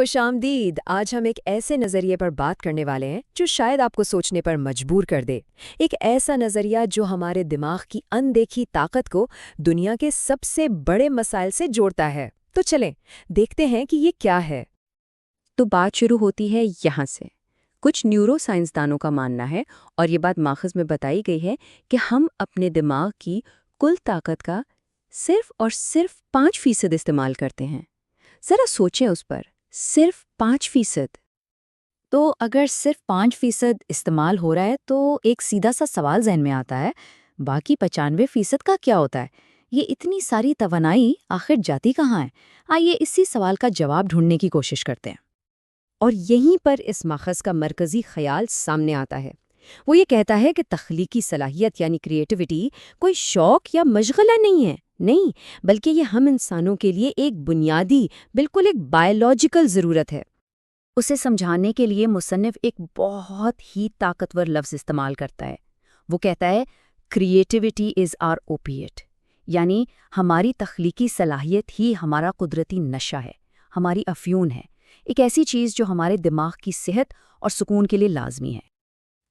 خوش آمدید۔ آج ہم ایک ایسے نظریے پر بات کرنے والے ہیں جو شاید آپ کو سوچنے پر مجبور کر دے۔ ایک ایسا نظریہ جو ہمارے دماغ کی اندیکھی طاقت کو دنیا کے سب سے بڑے مسائل سے جوڑتا ہے۔ تو چلیں دیکھتے ہیں کہ یہ کیا ہے۔ تو بات شروع ہوتی ہے یہاں سے۔ کچھ نیورو سائنسدانوں کا ماننا ہے، اور یہ بات ماخذ میں بتائی گئی ہے، کہ ہم اپنے دماغ کی کل طاقت کا صرف اور صرف 5% استعمال کرتے ہیں۔ ذرا سوچیں اس پر، صرف 5%۔ تو اگر صرف 5% استعمال ہو رہا ہے تو ایک سیدھا سا سوال ذہن میں آتا ہے، باقی 95% کا کیا ہوتا ہے؟ یہ اتنی ساری توانائی آخر جاتی کہاں ہے؟ آئیے اسی سوال کا جواب ڈھونڈنے کی کوشش کرتے ہیں۔ اور یہیں پر اس ماخذ کا مرکزی خیال سامنے آتا ہے۔ وہ یہ کہتا ہے کہ تخلیقی صلاحیت یعنی کریٹیوٹی کوئی شوق یا مشغلہ نہیں ہے، نہیں، بلکہ یہ ہم انسانوں کے لیے ایک بنیادی، بالکل ایک بائیولوجیکل ضرورت ہے۔ اسے سمجھانے کے لیے مصنف ایک بہت ہی طاقتور لفظ استعمال کرتا ہے۔ وہ کہتا ہے کریٹیوٹی از آر اوپیٹ، یعنی ہماری تخلیقی صلاحیت ہی ہمارا قدرتی نشہ ہے، ہماری افیون ہے، ایک ایسی چیز جو ہمارے دماغ کی صحت اور سکون کے لیے لازمی ہے۔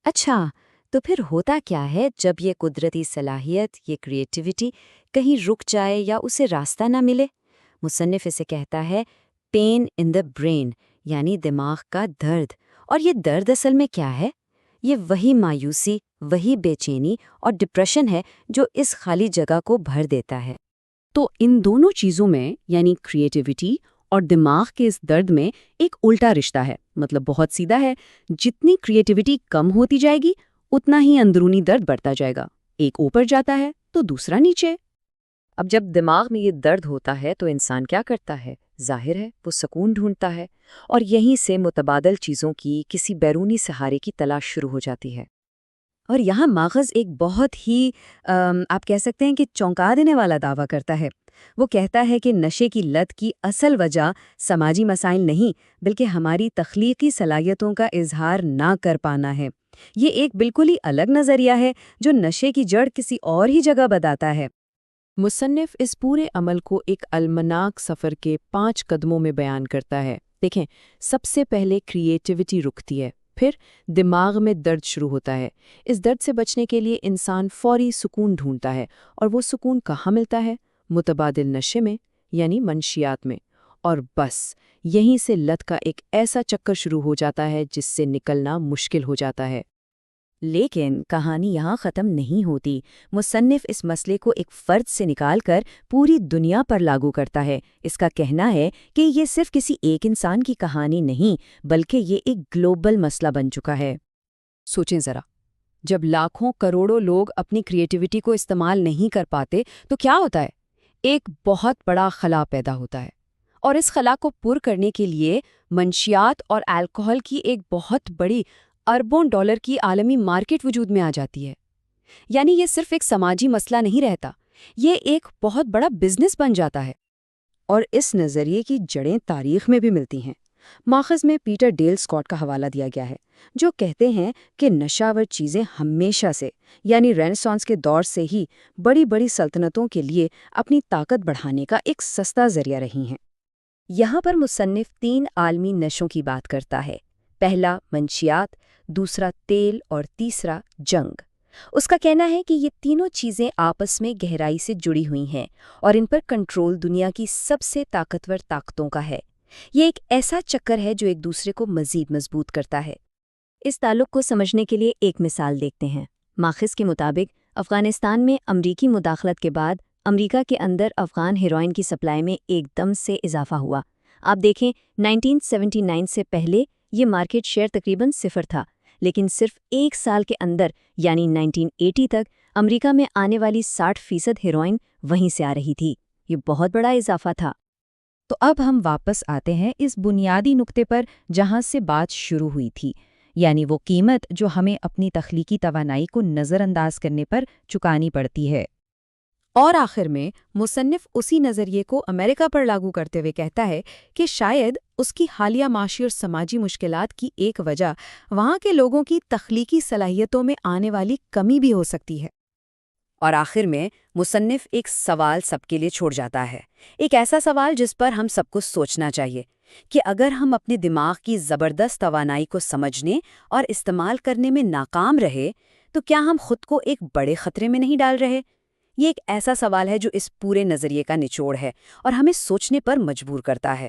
اچھا، تو پھر ہوتا کیا ہے جب یہ قدرتی صلاحیت، یہ کریٹیوٹی کہیں رک جائے یا اسے راستہ نہ ملے؟ مصنف اسے کہتا ہے پین ان دا برین، یعنی دماغ کا درد۔ اور یہ درد اصل میں کیا ہے؟ یہ وہی مایوسی، وہی بے چینی اور ڈپریشن ہے جو اس خالی جگہ کو بھر دیتا ہے۔ تو ان دونوں چیزوں میں، یعنی کریٹیوٹی اور دماغ کے اس درد میں، ایک الٹا رشتہ ہے۔ مطلب بہت سیدھا ہے، جتنی کریٹیوٹی کم ہوتی جائے گی اتنا ہی اندرونی درد بڑھتا جائے گا، ایک اوپر جاتا ہے تو دوسرا نیچے۔ اب جب دماغ میں یہ درد ہوتا ہے تو انسان کیا کرتا ہے؟ ظاہر ہے وہ سکون ڈھونڈتا ہے، اور یہیں سے متبادل چیزوں کی، کسی بیرونی سہارے کی تلاش شروع ہو جاتی ہے۔ اور یہاں ماخذ ایک بہت ہی آپ کہہ سکتے ہیں کہ چونکا دینے والا دعویٰ کرتا ہے۔ وہ کہتا ہے کہ نشے کی لت کی اصل وجہ سماجی مسائل نہیں، بلکہ ہماری تخلیقی صلاحیتوں کا اظہار نہ کر پانا ہے۔ یہ ایک بالکل ہی الگ نظریہ ہے جو نشے کی جڑ کسی اور ہی جگہ بتاتا ہے۔ مصنف اس پورے عمل کو ایک المناک سفر کے 5 قدموں میں بیان کرتا ہے۔ دیکھیں، سب سے پہلے کریٹیوٹی رکتی ہے، پھر دماغ میں درد شروع ہوتا ہے۔ اس درد سے بچنے کے لیے انسان فوری سکون ڈھونڈتا ہے، اور وہ سکون کہاں ملتا ہے؟ متبادل نشے میں، یعنی منشیات میں۔ اور بس یہیں سے لت کا ایک ایسا چکر شروع ہو جاتا ہے جس سے نکلنا مشکل ہو جاتا ہے۔ لیکن کہانی یہاں ختم نہیں ہوتی۔ مصنف اس مسئلے کو ایک فرد سے نکال کر پوری دنیا پر لاگو کرتا ہے۔ اس کا کہنا ہے کہ یہ صرف کسی ایک انسان کی کہانی نہیں، بلکہ یہ ایک گلوبل مسئلہ بن چکا ہے۔ سوچیں ذرا، جب لاکھوں کروڑوں لوگ اپنی کریٹیوٹی کو استعمال نہیں کر پاتے تو کیا ہوتا ہے؟ ایک بہت بڑا خلا پیدا ہوتا ہے، اور اس خلا کو پر کرنے کے لیے منشیات اور الکحل کی ایک بہت بڑی اربوں ڈالر کی عالمی مارکیٹ وجود میں آ جاتی ہے۔ یعنی یہ صرف ایک سماجی مسئلہ نہیں رہتا، یہ ایک بہت بڑا بزنس بن جاتا ہے۔ اور اس نظریے کی جڑیں تاریخ میں بھی ملتی ہیں۔ ماخذ میں پیٹر ڈیل اسکاٹ کا حوالہ دیا گیا ہے، جو کہتے ہیں کہ نشاور چیزیں ہمیشہ سے، یعنی رینیسانس کے دور سے ہی، بڑی بڑی سلطنتوں کے لیے اپنی طاقت بڑھانے کا ایک سستا ذریعہ رہی ہیں۔ یہاں پر مصنف 3 عالمی نشوں کی بات کرتا ہے۔ پہلا منشیات، دوسرا تیل اور تیسرا جنگ۔ اس کا کہنا ہے کہ یہ تینوں چیزیں آپس میں گہرائی سے جڑی ہوئی ہیں، اور ان پر کنٹرول دنیا کی سب سے طاقتور طاقتوں کا ہے۔ یہ ایک ایسا چکر ہے جو ایک دوسرے کو مزید مضبوط کرتا ہے۔ اس تعلق کو سمجھنے کے لیے ایک مثال دیکھتے ہیں۔ ماخذ کے مطابق افغانستان میں امریکی مداخلت کے بعد امریکہ کے اندر افغان ہیروئن کی سپلائی میں ایک دم سے اضافہ ہوا۔ آپ دیکھیں، 1979 سے پہلے یہ مارکیٹ شیئر تقریباً 0 تھا، لیکن صرف 1 سال کے اندر یعنی 1980 تک امریکہ میں آنے والی 60% ہیروئن وہیں سے آ رہی تھی۔ یہ بہت بڑا اضافہ تھا۔ تو اب ہم واپس آتے ہیں اس بنیادی نقطے پر جہاں سے بات شروع ہوئی تھی، یعنی وہ قیمت جو ہمیں اپنی تخلیقی توانائی کو نظر انداز کرنے پر چکانی پڑتی ہے۔ اور آخر میں مصنف اسی نظریے کو امریکہ پر لاگو کرتے ہوئے کہتا ہے کہ شاید اس کی حالیہ معاشی اور سماجی مشکلات کی ایک وجہ وہاں کے لوگوں کی تخلیقی صلاحیتوں میں آنے والی کمی بھی ہو سکتی ہے۔ اور آخر میں مصنف ایک سوال سب کے لیے چھوڑ جاتا ہے، ایک ایسا سوال جس پر ہم سب کو سوچنا چاہیے۔ کہ اگر ہم اپنے دماغ کی زبردست توانائی کو سمجھنے اور استعمال کرنے میں ناکام رہے تو کیا ہم خود کو ایک بڑے خطرے میں نہیں ڈال رہے؟ یہ ایک ایسا سوال ہے جو اس پورے نظریے کا نچوڑ ہے اور ہمیں سوچنے پر مجبور کرتا ہے۔